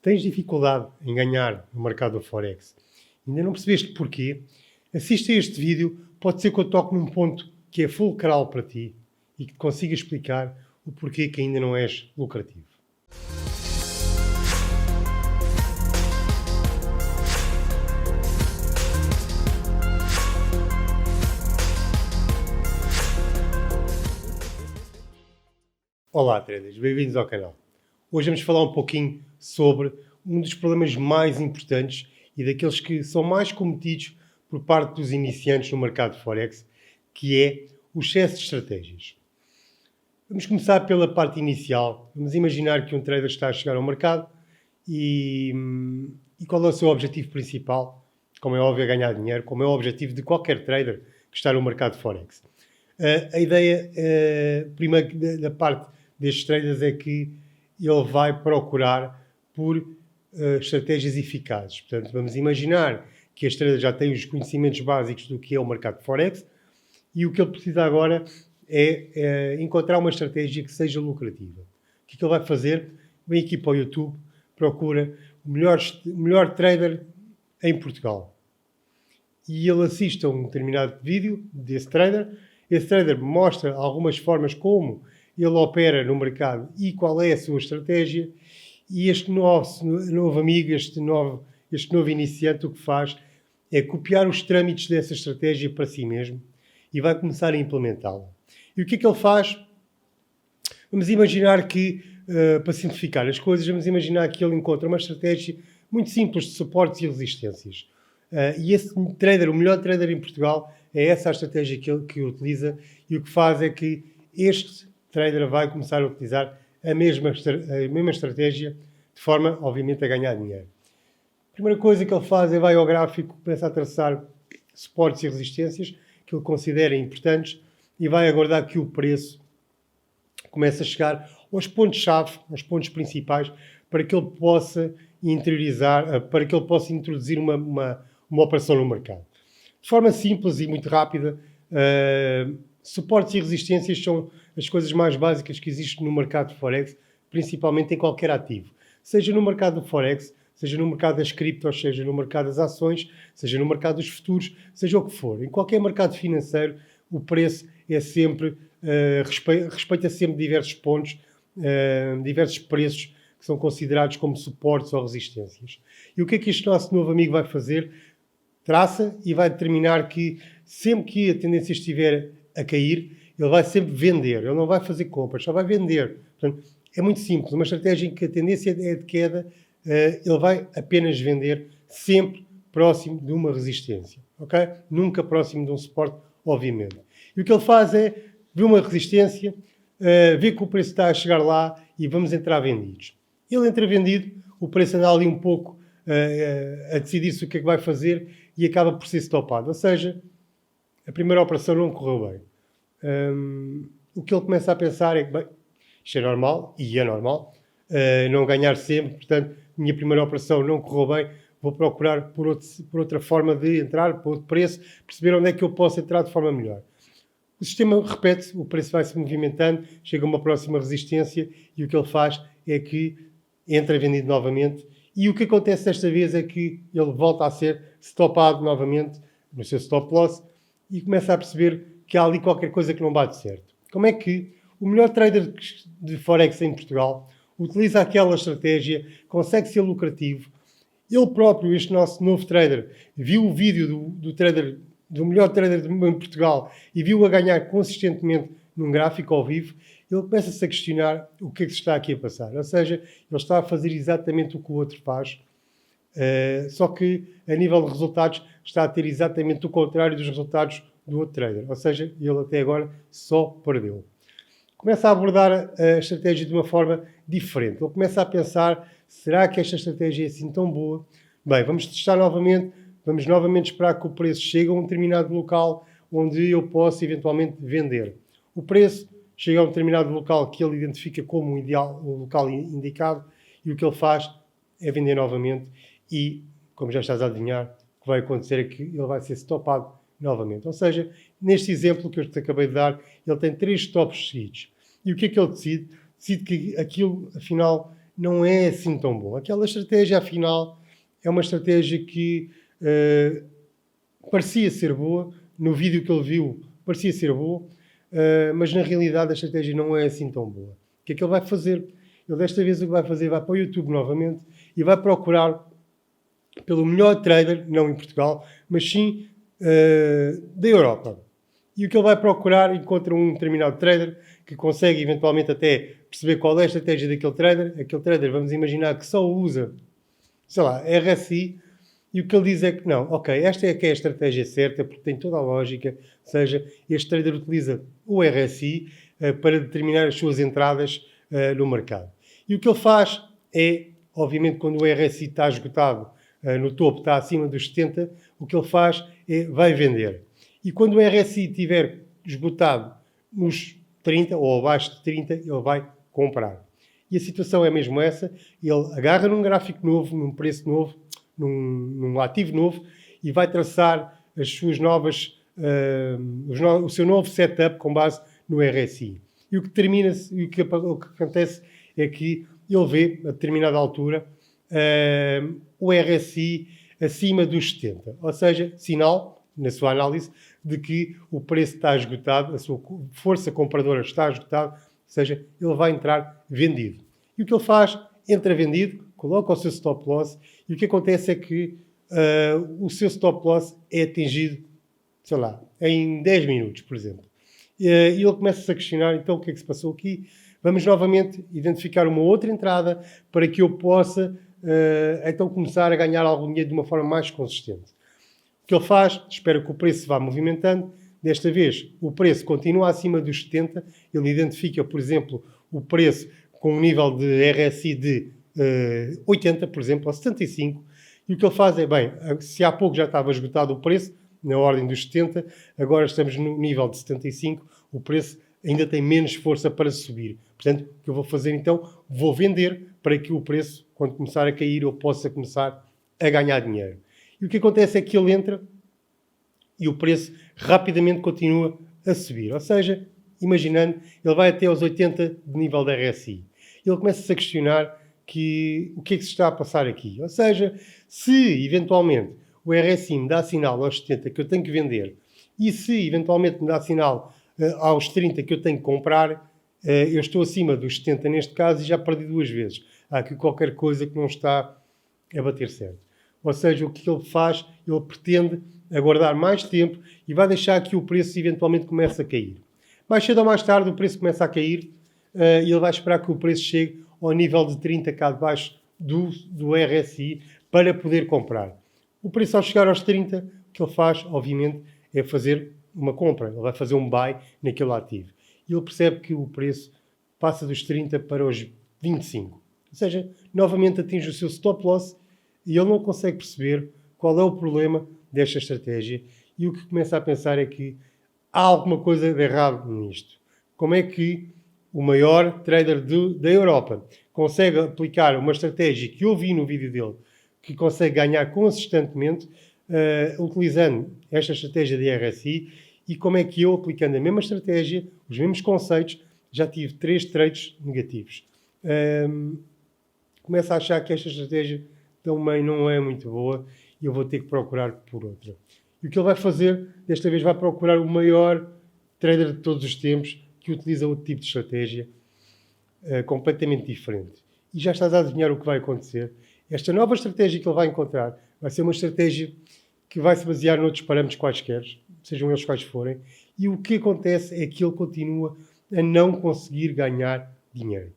tens dificuldade em ganhar no mercado do Forex, ainda não percebeste porquê, assiste a este vídeo, pode ser que eu toque num ponto que é fulcral para ti e que te consiga explicar o porquê que ainda não és lucrativo. Olá, traders, bem-vindos ao canal. Hoje vamos falar um pouquinho sobre um dos problemas mais importantes e daqueles que são mais cometidos por parte dos iniciantes no mercado de Forex, que é o excesso de estratégias. Vamos começar pela parte inicial. Vamos imaginar que um trader está a chegar ao mercado e qual é o seu objetivo principal? Como é óbvio, é ganhar dinheiro, como é o objetivo de qualquer trader que está no mercado de Forex. A ideia, primeiro, da parte destes traders é que ele vai procurar por estratégias eficazes. Portanto, vamos imaginar que este trader já tem os conhecimentos básicos do que é o mercado de Forex e o que ele precisa agora é encontrar uma estratégia que seja lucrativa. O que ele vai fazer? Vem aqui para o YouTube, procura o melhor trader em Portugal. E ele assiste a um determinado vídeo desse trader. Esse trader mostra algumas formas como ele opera no mercado e qual é a sua estratégia. E este novo amigo, este novo iniciante, o que faz é copiar os trâmites dessa estratégia para si mesmo e vai começar a implementá-la. E o que é que ele faz? Vamos imaginar que, para simplificar as coisas, vamos imaginar que ele encontra uma estratégia muito simples de suportes e resistências. E esse trader, o melhor trader em Portugal, é essa a estratégia que utiliza, e o que faz é que este trader vai começar a utilizar a mesma estratégia, de forma, obviamente, a ganhar dinheiro. A primeira coisa que ele faz é vai ao gráfico, começa a traçar suportes e resistências que ele considera importantes e vai aguardar que o preço comece a chegar aos pontos-chave, aos pontos principais, para que ele possa interiorizar, para que ele possa introduzir uma operação no mercado. De forma simples e muito rápida, suportes e resistências são as coisas mais básicas que existem no mercado de Forex, principalmente em qualquer ativo. Seja no mercado do Forex, seja no mercado das criptos, seja no mercado das ações, seja no mercado dos futuros, seja o que for. Em qualquer mercado financeiro, o preço é sempre, respeita sempre diversos pontos, diversos preços que são considerados como suportes ou resistências. E o que é que este nosso novo amigo vai fazer? Traça e vai determinar que sempre que a tendência estiver a cair, ele vai sempre vender. Ele não vai fazer compras, só vai vender. Portanto, é muito simples. Uma estratégia em que a tendência é de queda, ele vai apenas vender sempre próximo de uma resistência. Okay? Nunca próximo de um suporte, obviamente. E o que ele faz é ver uma resistência, ver que o preço está a chegar lá e vamos entrar vendidos. Ele entra vendido, o preço anda ali um pouco a decidir-se o que é que vai fazer e acaba por ser stopado. Ou seja, a primeira operação não correu bem. O que ele começa a pensar é que, bem, isto é normal, e é normal, não ganhar sempre, portanto, minha primeira operação não correu bem, vou procurar por outra forma de entrar, por outro preço, perceber onde é que eu posso entrar de forma melhor. O sistema repete-se, o preço vai se movimentando, chega a uma próxima resistência e o que ele faz é que entra vendido novamente. E o que acontece desta vez é que ele volta a ser stopado novamente no seu stop loss e começa a perceber que há ali qualquer coisa que não bate certo. Como é que o melhor trader de Forex em Portugal utiliza aquela estratégia, consegue ser lucrativo? Ele próprio, este nosso novo trader, viu o vídeo do melhor trader em Portugal e viu a ganhar consistentemente num gráfico ao vivo. Ele começa-se a questionar o que é que se está aqui a passar. Ou seja, ele está a fazer exatamente o que o outro faz, só que a nível de resultados está a ter exatamente o contrário dos resultados do outro trader. Ou seja, ele até agora só perdeu. Começa a abordar a estratégia de uma forma diferente. Ele começa a pensar, será que esta estratégia é assim tão boa? Bem, vamos testar novamente, vamos novamente esperar que o preço chegue a um determinado local onde eu possa eventualmente vender. O preço chega a um determinado local que ele identifica como o local indicado e o que ele faz é vender novamente e, como já estás a adivinhar, o que vai acontecer é que ele vai ser stopado novamente. Ou seja, neste exemplo que eu te acabei de dar, ele tem 3 stops seguidos. E o que é que ele decide? Decide que aquilo, afinal, não é assim tão bom. Aquela estratégia, afinal, é uma estratégia que parecia ser boa, no vídeo que ele viu parecia ser boa, mas na realidade a estratégia não é assim tão boa. O que é que ele vai fazer? Ele desta vez o que vai fazer, vai para o YouTube novamente e vai procurar pelo melhor trader, não em Portugal, mas sim da Europa. E o que ele vai procurar, encontra um determinado trader que consegue eventualmente até perceber qual é a estratégia daquele trader. Aquele trader, vamos imaginar que só usa, sei lá, RSI, e o que ele diz é que não, ok, esta é que é a estratégia certa, porque tem toda a lógica, ou seja, este trader utiliza o RSI para determinar as suas entradas no mercado. E o que ele faz é, obviamente, quando o RSI está esgotado no topo, está acima dos 70, o que ele faz é, vai vender. E quando o RSI estiver esgotado nos 30 ou abaixo de 30, ele vai comprar. E a situação é mesmo essa, ele agarra num gráfico novo, num preço novo, num ativo novo, e vai traçar as suas novas, o seu novo setup com base no RSI. E o que termina-se, o que acontece é que ele vê, a determinada altura, o RSI acima dos 70. Ou seja, sinal, na sua análise, de que o preço está esgotado, a sua força compradora está esgotada, ou seja, ele vai entrar vendido. E o que ele faz? Entra vendido, coloca o seu stop loss, e o que acontece é que o seu stop loss é atingido, sei lá, em 10 minutos, por exemplo. E ele começa-se a questionar, então, o que é que se passou aqui? Vamos novamente identificar uma outra entrada para que eu possa, então, começar a ganhar algum dinheiro de uma forma mais consistente. O que ele faz? Espera que o preço vá movimentando. Desta vez, o preço continua acima dos 70. Ele identifica, por exemplo, o preço com um nível de RSI de 80, por exemplo, ou 75. E o que ele faz é, bem, se há pouco já estava esgotado o preço, na ordem dos 70, agora estamos no nível de 75, o preço ainda tem menos força para subir. Portanto, o que eu vou fazer então? Vou vender para que o preço, quando começar a cair, eu possa começar a ganhar dinheiro. E o que acontece é que ele entra e o preço rapidamente continua a subir. Ou seja, imaginando, ele vai até aos 80 de nível da RSI. Ele começa-se a questionar o que é que se está a passar aqui. Ou seja, se eventualmente o RSI me dá sinal aos 70 que eu tenho que vender e se eventualmente me dá sinal aos 30 que eu tenho que comprar, eu estou acima dos 70 neste caso e já perdi duas vezes. Há aqui qualquer coisa que não está a bater certo. Ou seja, o que ele faz, ele pretende aguardar mais tempo e vai deixar que o preço eventualmente comece a cair. Mais cedo ou mais tarde o preço começa a cair e ele vai esperar que o preço chegue ao nível de 30 cá de baixo do RSI para poder comprar. O preço ao chegar aos 30, o que ele faz, obviamente, é fazer uma compra. Ele vai fazer um buy naquele ativo. E ele percebe que o preço passa dos 30 para os 25. Ou seja, novamente atinge o seu stop loss e ele não consegue perceber qual é o problema desta estratégia e o que começa a pensar é que há alguma coisa de errado nisto. Como é que o maior trader da Europa consegue aplicar uma estratégia que eu vi no vídeo dele, que consegue ganhar consistentemente utilizando esta estratégia de RSI, e como é que eu, aplicando a mesma estratégia, os mesmos conceitos, já tive 3 trades negativos. Começo a achar que esta estratégia também não é muito boa e eu vou ter que procurar por outra. E o que ele vai fazer, desta vez vai procurar o maior trader de todos os tempos que utiliza outro tipo de estratégia completamente diferente. E já estás a adivinhar o que vai acontecer. Esta nova estratégia que ele vai encontrar vai ser uma estratégia que vai se basear noutros parâmetros quaisquer, sejam eles quais forem, e o que acontece é que ele continua a não conseguir ganhar dinheiro.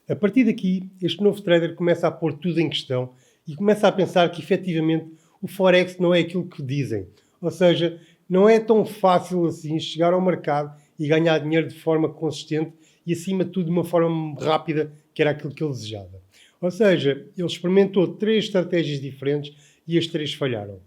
A partir daqui, este novo trader começa a pôr tudo em questão e começa a pensar que, efetivamente, o Forex não é aquilo que dizem. Ou seja, não é tão fácil assim chegar ao mercado e ganhar dinheiro de forma consistente e, acima de tudo, de uma forma rápida, que era aquilo que ele desejava. Ou seja, ele experimentou 3 estratégias diferentes e as 3 falharam.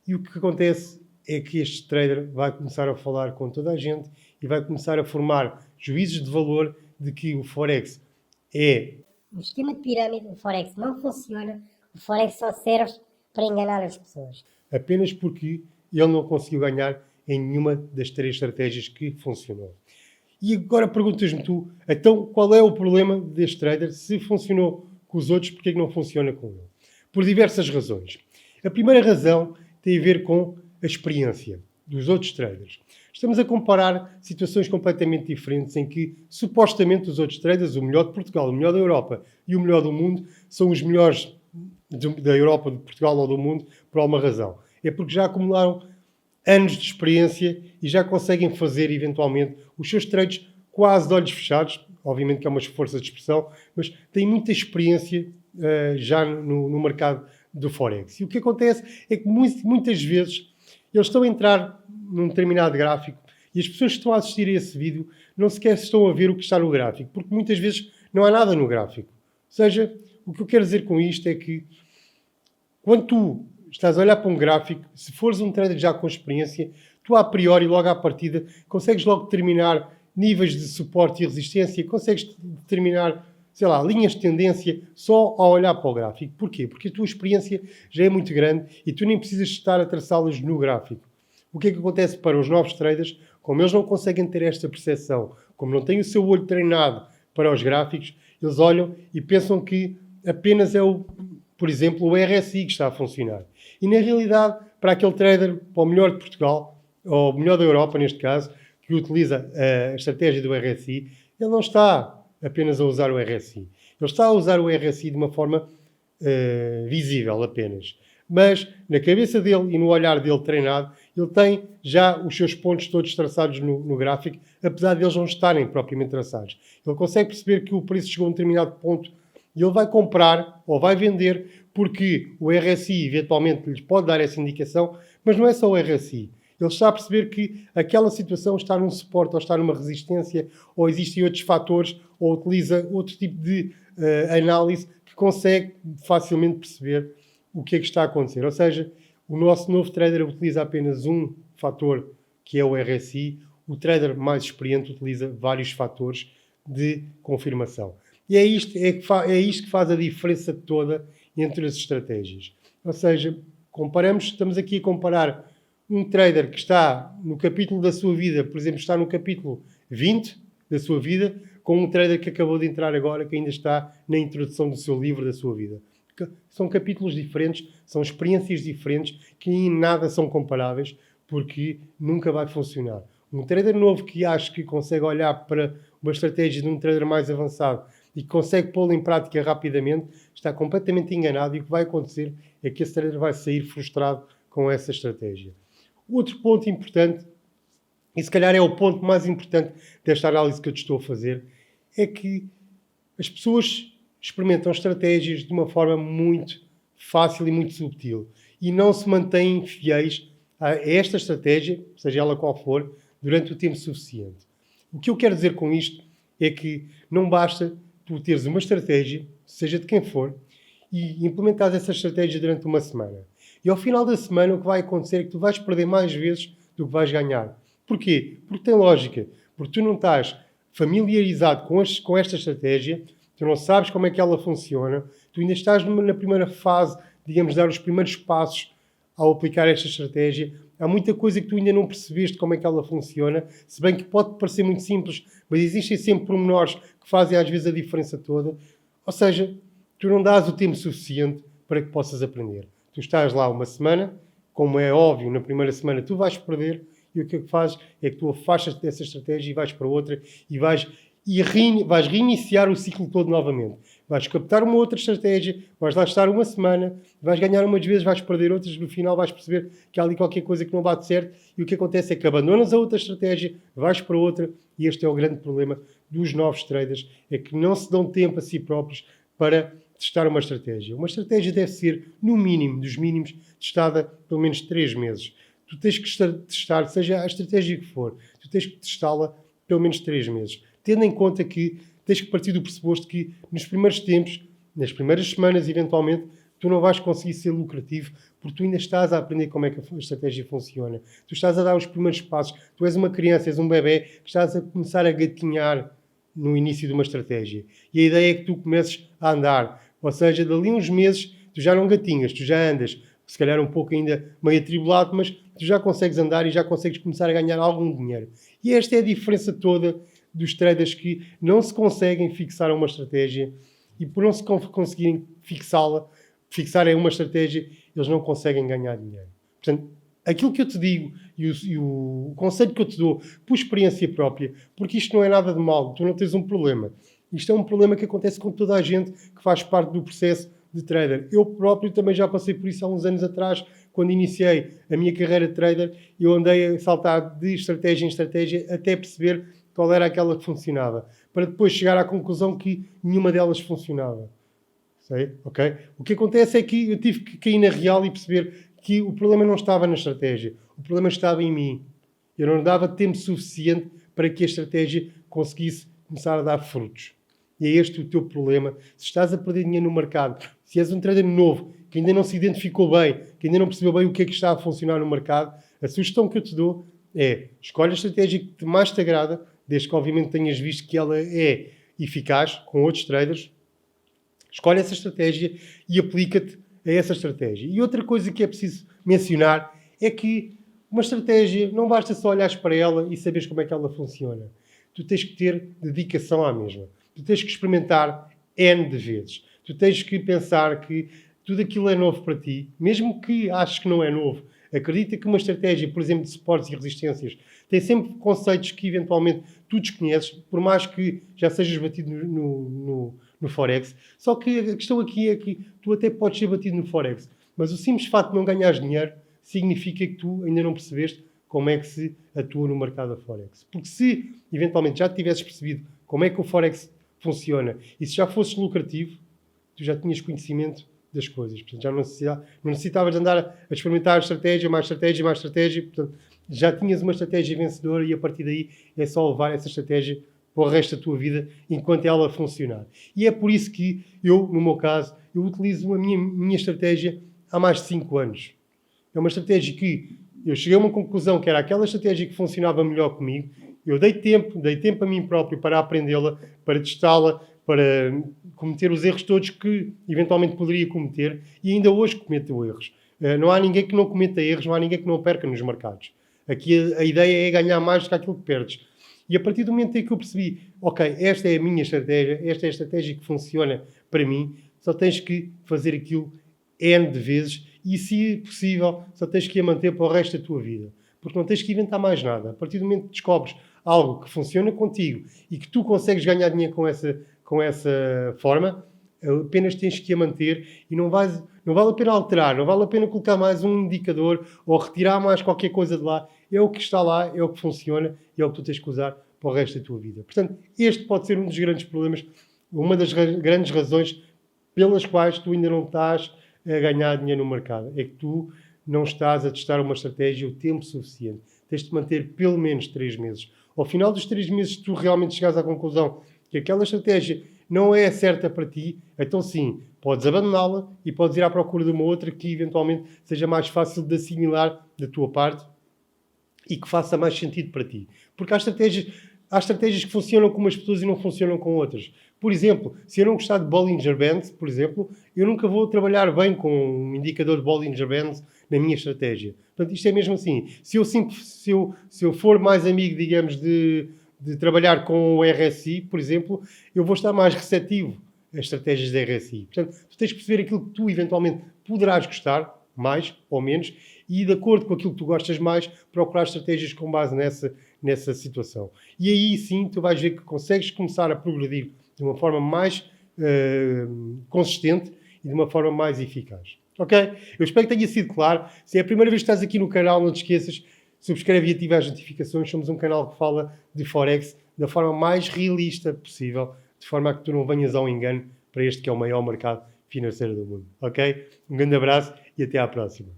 E o que acontece é que este trader vai começar a falar com toda a gente e vai começar a formar juízos de valor de que o Forex é um esquema de pirâmide, o Forex não funciona, o Forex só serve para enganar as pessoas. apenas porque ele não conseguiu ganhar em nenhuma das 3 estratégias que funcionou. E agora perguntas-me tu, então qual é o problema deste trader? Se funcionou com os outros, porque é que não funciona com ele? Por diversas razões. A primeira razão tem a ver com a experiência dos outros traders. Estamos a comparar situações completamente diferentes em que, supostamente, os outros traders, o melhor de Portugal, o melhor da Europa e o melhor do mundo, são os melhores da Europa, de Portugal ou do mundo, por alguma razão. É porque já acumularam anos de experiência e já conseguem fazer, eventualmente, os seus trades quase de olhos fechados. Obviamente que é uma força de expressão, mas têm muita experiência já no mercado do Forex. E o que acontece é que muitas vezes eles estão a entrar num determinado gráfico e as pessoas que estão a assistir a esse vídeo não sequer estão a ver o que está no gráfico, porque muitas vezes não há nada no gráfico. Ou seja, o que eu quero dizer com isto é que quando tu estás a olhar para um gráfico, se fores um trader já com experiência, tu a priori, logo à partida, consegues logo determinar níveis de suporte e resistência, consegues determinar, sei lá, linhas de tendência só ao olhar para o gráfico. Porquê? Porque a tua experiência já é muito grande e tu nem precisas estar a traçá-las no gráfico. O que é que acontece para os novos traders? Como eles não conseguem ter esta percepção, como não têm o seu olho treinado para os gráficos, eles olham e pensam que apenas é por exemplo, o RSI que está a funcionar. E na realidade, para aquele trader, para o melhor de Portugal, ou o melhor da Europa neste caso, que utiliza a estratégia do RSI, ele não está apenas a usar o RSI. Ele está a usar o RSI de uma forma visível apenas. Mas na cabeça dele e no olhar dele treinado, ele tem já os seus pontos todos traçados no gráfico, apesar de eles não estarem propriamente traçados. Ele consegue perceber que o preço chegou a um determinado ponto e ele vai comprar ou vai vender porque o RSI eventualmente lhes pode dar essa indicação, mas não é só o RSI. Ele está a perceber que aquela situação está num suporte ou está numa resistência ou existem outros fatores ou utiliza outro tipo de análise que consegue facilmente perceber o que é que está a acontecer. Ou seja, o nosso novo trader utiliza apenas um fator que é o RSI. O trader mais experiente utiliza vários fatores de confirmação. E é isto que faz a diferença toda entre as estratégias. Ou seja, estamos aqui a comparar um trader que está no capítulo da sua vida, por exemplo, está no capítulo 20 da sua vida, com um trader que acabou de entrar agora, que ainda está na introdução do seu livro da sua vida. São capítulos diferentes, são experiências diferentes, que em nada são comparáveis, porque nunca vai funcionar. Um trader novo que acha que consegue olhar para uma estratégia de um trader mais avançado e que consegue pô-lo em prática rapidamente, está completamente enganado e o que vai acontecer é que esse trader vai sair frustrado com essa estratégia. Outro ponto importante, e se calhar é o ponto mais importante desta análise que eu te estou a fazer, é que as pessoas experimentam estratégias de uma forma muito fácil e muito subtil e não se mantêm fiéis a esta estratégia, seja ela qual for, durante o tempo suficiente. O que eu quero dizer com isto é que não basta tu teres uma estratégia, seja de quem for, e implementares essa estratégia durante uma semana. E ao final da semana o que vai acontecer é que tu vais perder mais vezes do que vais ganhar. Porquê? Porque tem lógica. Porque tu não estás familiarizado com esta estratégia, tu não sabes como é que ela funciona, tu ainda estás na primeira fase, digamos, dar os primeiros passos ao aplicar esta estratégia. Há muita coisa que tu ainda não percebeste como é que ela funciona, se bem que pode parecer muito simples, mas existem sempre pormenores que fazem às vezes a diferença toda. Ou seja, tu não dás o tempo suficiente para que possas aprender. Tu estás lá uma semana, como é óbvio, na primeira semana tu vais perder, e o que fazes é que tu afastas-te dessa estratégia e vais para outra e vais reiniciar o ciclo todo novamente. Vais captar uma outra estratégia, vais lá estar uma semana, vais ganhar umas vezes, vais perder outras, no final vais perceber que há ali qualquer coisa que não bate certo e o que acontece é que abandonas a outra estratégia, vais para outra e este é o grande problema dos novos traders, é que não se dão tempo a si próprios para testar uma estratégia. Uma estratégia deve ser, no mínimo, dos mínimos, testada pelo menos 3 meses. Tu tens que testar, seja a estratégia que for, tu tens que testá-la pelo menos 3 meses. Tendo em conta que tens que partir do pressuposto que nos primeiros tempos, nas primeiras semanas, eventualmente, tu não vais conseguir ser lucrativo porque tu ainda estás a aprender como é que a estratégia funciona. Tu estás a dar os primeiros passos. Tu és uma criança, és um bebê que estás a começar a gatinhar no início de uma estratégia. E a ideia é que tu comeces a andar. Ou seja, dali uns meses, tu já não gatinhas, tu já andas. Se calhar um pouco ainda meio atribulado, mas tu já consegues andar e já consegues começar a ganhar algum dinheiro. E esta é a diferença toda dos traders que não se conseguem fixar a uma estratégia e por não se conseguirem fixarem uma estratégia, eles não conseguem ganhar dinheiro. Portanto, aquilo que eu te digo e o conselho que eu te dou por experiência própria, porque isto não é nada de mal, tu não tens um problema. Isto é um problema que acontece com toda a gente que faz parte do processo de trader. Eu próprio também já passei por isso há uns anos atrás, quando iniciei a minha carreira de trader, eu andei a saltar de estratégia em estratégia até perceber qual era aquela que funcionava, para depois chegar à conclusão que nenhuma delas funcionava. Sei? Okay? O que acontece é que eu tive que cair na real e perceber que o problema não estava na estratégia, o problema estava em mim. Eu não dava tempo suficiente para que a estratégia conseguisse começar a dar frutos. E é este o teu problema. Se estás a perder dinheiro no mercado, se és um trader novo, que ainda não se identificou bem, que ainda não percebeu bem o que é que está a funcionar no mercado, a sugestão que eu te dou é: escolhe a estratégia que mais te agrada, desde que obviamente tenhas visto que ela é eficaz com outros traders. Escolhe essa estratégia e aplica-te a essa estratégia. E outra coisa que é preciso mencionar é que uma estratégia não basta só olhares para ela e saberes como é que ela funciona. Tu tens que ter dedicação à mesma. Tu tens que experimentar N de vezes. Tu tens que pensar que tudo aquilo é novo para ti, mesmo que aches que não é novo. Acredita que uma estratégia, por exemplo, de suportes e resistências, tem sempre conceitos que eventualmente tu desconheces, por mais que já sejas batido no Forex. Só que a questão aqui é que tu até podes ser batido no Forex, mas o simples facto de não ganhares dinheiro significa que tu ainda não percebeste como é que se atua no mercado da Forex. Porque se eventualmente já tivesses percebido como é que o Forex funciona e se já fosses lucrativo, tu já tinhas conhecimento das coisas. Portanto, já não necessitavas de andar a experimentar estratégia, mais estratégia, mais estratégia. Portanto, já tinhas uma estratégia vencedora e a partir daí é só levar essa estratégia para o resto da tua vida enquanto ela funcionar. E é por isso que eu, no meu caso, eu utilizo a minha estratégia há mais de 5 anos. É uma estratégia que eu cheguei a uma conclusão que era aquela estratégia que funcionava melhor comigo. Eu dei tempo a mim próprio para aprendê-la, para testá-la, para cometer os erros todos que eventualmente poderia cometer e ainda hoje cometo erros. Não há ninguém que não cometa erros, não há ninguém que não perca nos mercados. Aqui a ideia é ganhar mais do que aquilo que perdes. E a partir do momento em que eu percebi, ok, esta é a minha estratégia, esta é a estratégia que funciona para mim, só tens que fazer aquilo N de vezes e, se possível, só tens que a manter para o resto da tua vida. Porque não tens que inventar mais nada. A partir do momento que descobres algo que funciona contigo e que tu consegues ganhar dinheiro com essa forma, apenas tens que a manter e não vale a pena alterar, não vale a pena colocar mais um indicador ou retirar mais qualquer coisa de lá. É o que está lá, é o que funciona e é o que tu tens que usar para o resto da tua vida. Portanto, este pode ser um dos grandes problemas, uma das grandes razões pelas quais tu ainda não estás a ganhar dinheiro no mercado. É que tu não estás a testar uma estratégia o tempo suficiente. Tens de manter pelo menos 3 meses. Ao final dos 3 meses, tu realmente chegares à conclusão que aquela estratégia não é certa para ti, então sim, podes abandoná-la e podes ir à procura de uma outra que eventualmente seja mais fácil de assimilar da tua parte e que faça mais sentido para ti. Porque há estratégias que funcionam com umas pessoas e não funcionam com outras. Por exemplo, se eu não gostar de Bollinger Bands, por exemplo, eu nunca vou trabalhar bem com um indicador de Bollinger Bands na minha estratégia. Portanto, isto é mesmo assim. Se eu for mais amigo, digamos, de trabalhar com o RSI, por exemplo, eu vou estar mais receptivo às estratégias da RSI. Portanto, tu tens de perceber aquilo que tu eventualmente poderás gostar, mais ou menos, e de acordo com aquilo que tu gostas mais, procurar estratégias com base nessa situação. E aí sim, tu vais ver que consegues começar a progredir de uma forma mais consistente e de uma forma mais eficaz. Ok? Eu espero que tenha sido claro. Se é a primeira vez que estás aqui no canal, não te esqueças, subscreve e ativa as notificações. Somos um canal que fala de Forex da forma mais realista possível, de forma a que tu não venhas ao engano para este que é o maior mercado financeiro do mundo. Ok? Um grande abraço e até à próxima.